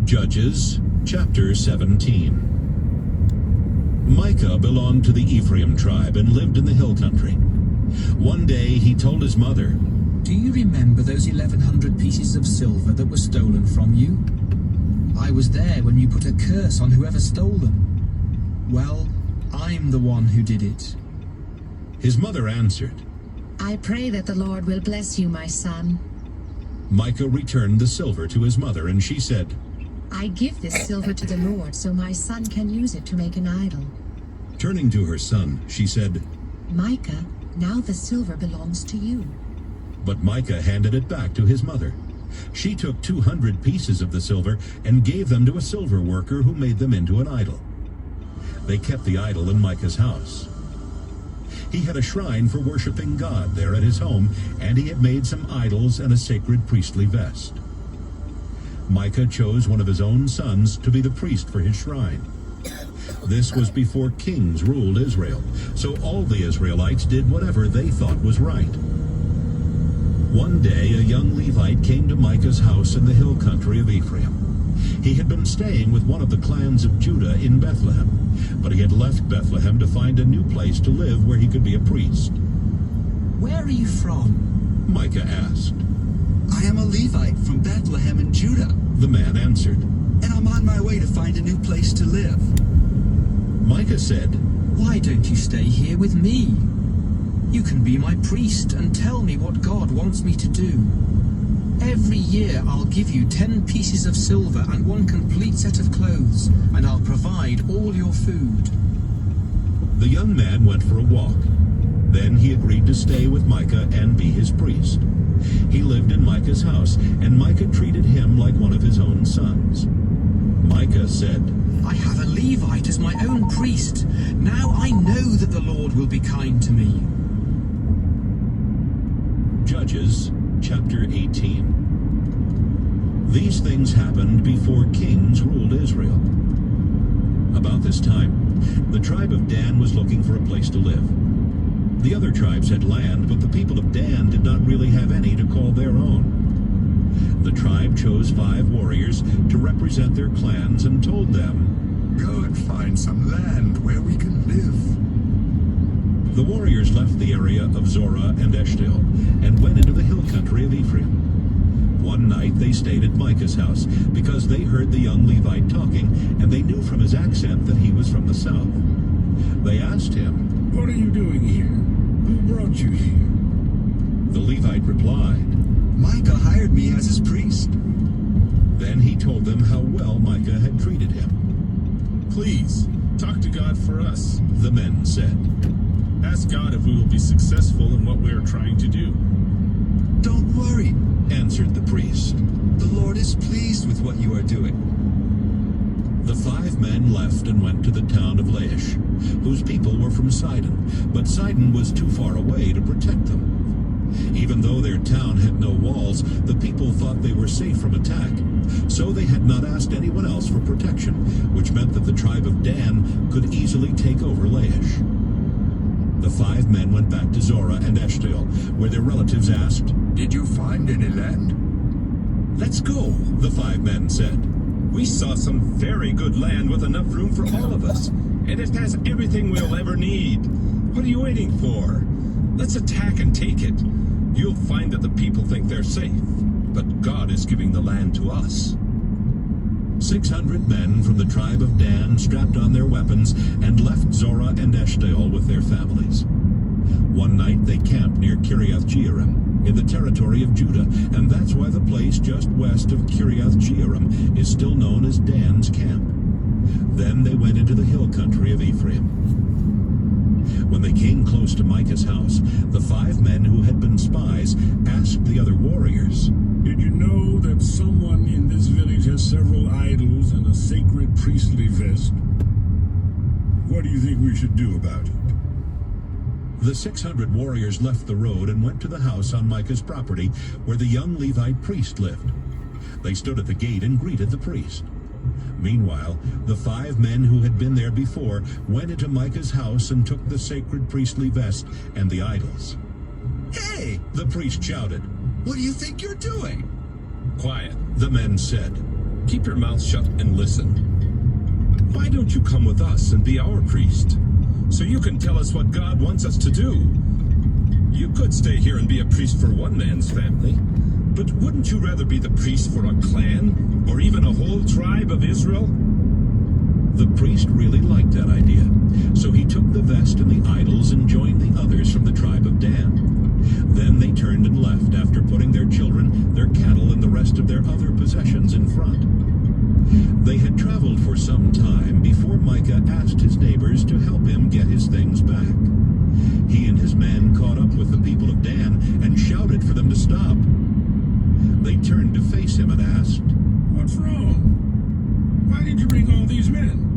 Judges, chapter 17. Micah belonged to the Ephraim tribe and lived in the hill country. One day he told his mother, "Do you remember those 1,100 pieces of silver that were stolen from you? I was there when you put a curse on whoever stole them. Well, I'm the one who did it." His mother answered, "I pray that the Lord will bless you, my son." Micah returned the silver to his mother, and she said, "I give this silver to the Lord so my son can use it to make an idol." Turning to her son, she said, "Micah, now the silver belongs to you." But Micah handed it back to his mother. She took 200 pieces of the silver and gave them to a silver worker who made them into an idol. They kept the idol in Micah's house. He had a shrine for worshiping God there at his home, and he had made some idols and a sacred priestly vest. Micah chose one of his own sons to be the priest for his shrine. This was before kings ruled Israel, so all the Israelites did whatever they thought was right. One day a young Levite came to Micah's house in the hill country of Ephraim. He had been staying with one of the clans of Judah in Bethlehem, but he had left Bethlehem to find a new place to live where he could be a priest. "Where are you from?" Micah asked. "I am a Levite from Bethlehem in Judah, The man answered. and I'm on my way to find a new place to live." Micah said, "Why don't you stay here with me? You can be my priest and tell me what God wants me to do. Every year I'll give you 10 pieces of silver and 1 complete set of clothes, and I'll provide all your food." The young man went for a walk. Then he agreed to stay with Micah and be his priest. He lived in Micah's house, and Micah treated him like one of his own sons. Micah said, "I have a Levite as my own priest. Now I know that the Lord will be kind to me." Judges, chapter 18. These things happened before kings ruled Israel. About this time, the tribe of Dan was looking for a place to live. The other tribes had land, but the people of Dan did not really have any to call their own. The tribe chose 5 warriors to represent their clans and told them, "Go and find some land where we can live." The warriors left the area of Zorah and Eshtaol and went into the hill country of Ephraim. One night they stayed at Micah's house because they heard the young Levite talking, and they knew from his accent that he was from the south. They asked him, "What are you doing here? Who brought you here?" The Levite replied. Micah hired me as his priest. Then he told them how well Micah had treated him. "Please, talk to God for us. The men said, Ask God if we will be successful in what we are trying to do." "Don't worry, answered the priest. the Lord is pleased with what you are doing." The 5 men left and went to the town of Laish, whose people were from Sidon, but Sidon was too far away to protect them. Even though their town had no walls, the people thought they were safe from attack, so they had not asked anyone else for protection, which meant that the tribe of Dan could easily take over Laish. The 5 men went back to Zorah and Eshtaol, where their relatives asked, "Did you find any land?" "Let's go," the 5 men said. We saw some very good land with enough room for all of us, and it has everything we'll ever need. What are you waiting for? Let's attack and take it. You'll find that the people think they're safe, but God is giving the land to us." 600 men from the tribe of Dan strapped on their weapons and left Zorah and Eshtaol with their families. One night they camped near Kiriath Jearim in the territory of Judah, and that's why the place just west of Kiriath Jearim is still known as Dan's camp. Then they went into the hill country of Ephraim. When they came close to Micah's house, the 5 men who had been spies asked the other warriors, "Did you know that someone in this village has several idols and a sacred priestly vest? What do you think we should do about it?" The 600 warriors left the road and went to the house on Micah's property where the young Levite priest lived. They stood at the gate and greeted the priest. Meanwhile, the 5 men who had been there before went into Micah's house and took the sacred priestly vest and the idols. "Hey, The priest shouted. what do you think you're doing?" Quiet. The men said, keep your mouth shut and listen. Why don't you come with us and be our priest, so you can tell us what God wants us to do? You could stay here and be a priest for one man's family, but wouldn't you rather be the priest for a clan, or even a whole tribe of Israel? The priest really liked that idea, so he took the vest and the idols and joined the others from the tribe of Dan. Then they turned and left after putting their children, their cattle, and the rest of their other possessions in front. They had traveled for some time before Micah asked his neighbors to help him get his things back. He and his men caught up with the people of Dan and shouted for them to stop. They turned to face him and asked, What's wrong? Why did you bring all these men?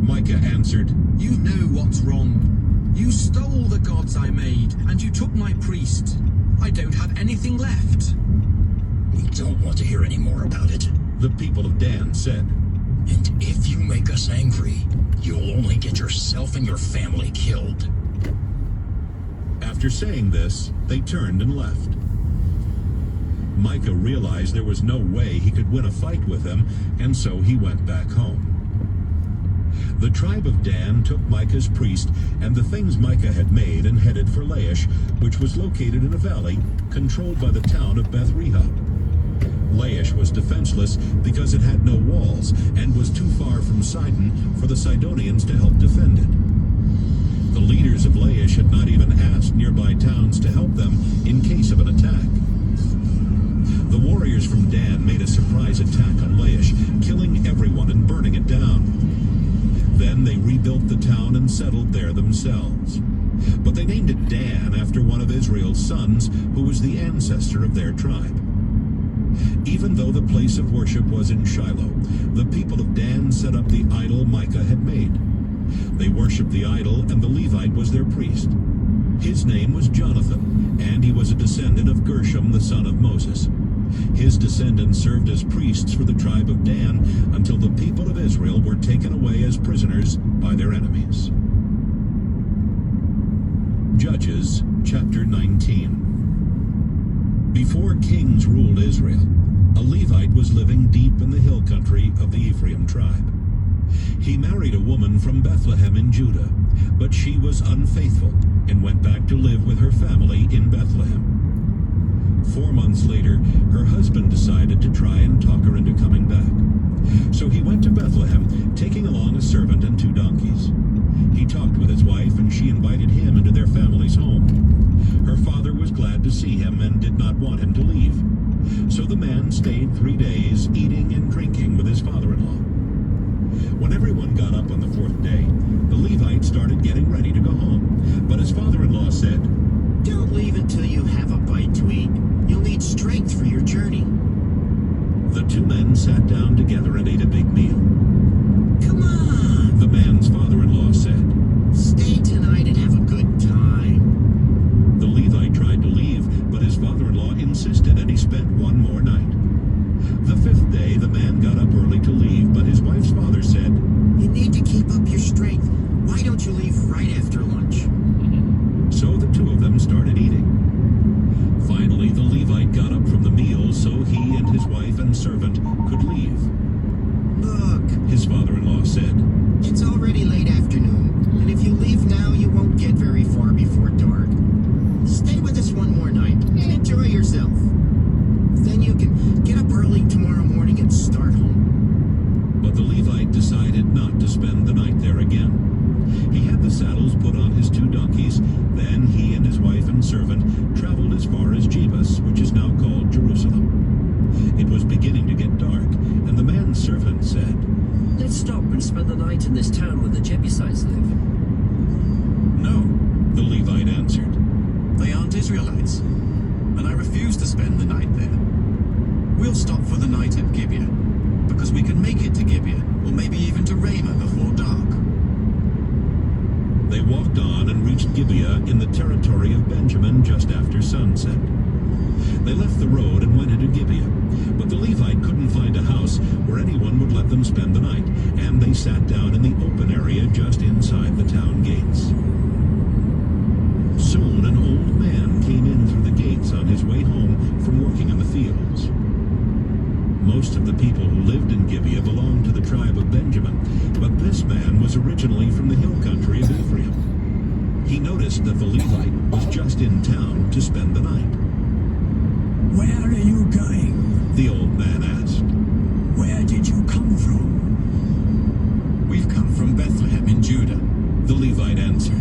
Micah answered, You know what's wrong. You stole the gods I made, and you took my priest. I don't have anything left. We don't want to hear any more about it. The people of Dan said, And if you make us angry, you'll only get yourself and your family killed. After saying this, they turned and left. Micah realized there was no way he could win a fight with them, and so he went back home. The tribe of Dan took Micah's priest and the things Micah had made and headed for Laish, which was located in a valley controlled by the town of Beth Rehob. Laish was defenseless because it had no walls and was too far from Sidon for the Sidonians to help defend it. The leaders of Laish had not even asked nearby towns to help them in case of an attack. The warriors from Dan made a surprise attack on Laish, killing everyone and burning it down. Then they rebuilt the town and settled there themselves. But they named it Dan after one of Israel's sons, who was the ancestor of their tribe. Even though the place of worship was in Shiloh, the people of Dan set up the idol Micah had made. They worshipped the idol, and the Levite was their priest. His name was Jonathan, and he was a descendant of Gershom, the son of Moses. His descendants served as priests for the tribe of Dan until the people of Israel were taken away as prisoners by their enemies. Judges chapter 19. Before kings ruled Israel, a Levite was living deep in the hill country of the Ephraim tribe. He married a woman from Bethlehem in Judah, but she was unfaithful and went back to live with her family in Bethlehem. 4 months later, her husband decided to try and talk her into coming back. So he went to Bethlehem, taking along a servant and 2 donkeys. He talked with his wife, and she invited him into their family's home. Her father was glad to see him and did not want him to leave. So the man stayed 3 days, eating and drinking with his father-in-law. When everyone got up on the 4th day, the Levite started getting ready to go home. But his father-in-law said, Don't leave until you have a bite to eat. You'll need strength for your journey. The 2 men sat down together and ate a big meal. Come on! The man's father-in-law said, Stay tonight and have a good time. The Levite tried to leave, but his father-in-law insisted, and he spent 1 more night. The 5th day, the man got up early to leave, but his wife's father said, You need to keep up your strength. Why don't you leave right after lunch? So the 2 of them started eating. Finally, the Levite got up from the meal so he and his wife and servant could leave. Look, His father-in-law said, it's already late afternoon, and if you leave now, you won't get very far before dark. Stay with us 1 more night and enjoy yourself. Then you can get up early tomorrow morning and start home. But the Levite decided not to spend the night there again. He had the saddles put on his 2 donkeys. Then he and his wife and servant traveled as far as Jebus, which is now called Jerusalem. It was beginning to get dark, and the man's servant said, Let's stop and spend the night in this town where the Jebusites live. No, the Levite answered. They aren't Israelites, and I refuse to spend the night there. We'll stop for the night at Gibeah, because we can make it to Gibeah, or maybe even to Ramah before dark. They walked on and reached Gibeah in the territory of Benjamin just after sunset. They left the road and went into Gibeah, but the Levite couldn't find a house where anyone would let them spend the night, and they sat down in the open area just inside the town gates. Soon an old man came in through the gates on his way home from working in the fields. Most of the people who lived in Gibeah belonged to the tribe of Benjamin, but this man was originally from the hill country of Ephraim. He noticed that the Levite was just in town to spend the night. Where are you going? The old man asked. Where did you come from? We've come from Bethlehem in Judah. The Levite answered.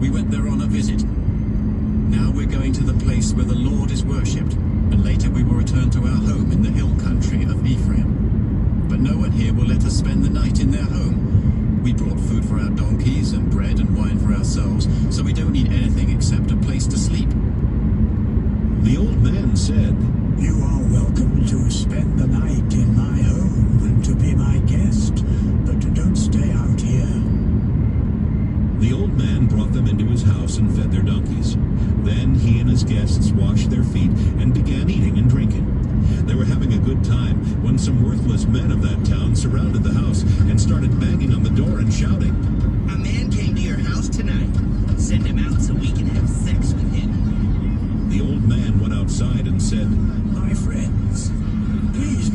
We went there on a visit. Now we're going to the place where the Lord is worshipped, and later we will return to our home in the hill country of Ephraim. But no one here will let us spend the night in their home. We brought food for our donkeys and bread and wine for ourselves, so we don't need anything except a place to sleep. The old man said, You are welcome to spend the night in my home and to be my guest, but don't stay out here. The old man brought them into his house and fed their donkeys. Then he and his guests washed their feet and began eating and drinking. They were having a good time when some worthless men of that town surrounded the house and started banging on the door and shouting. A man came to your house tonight. Send him out so we can have sex with him. The old man went outside and said, My friends, please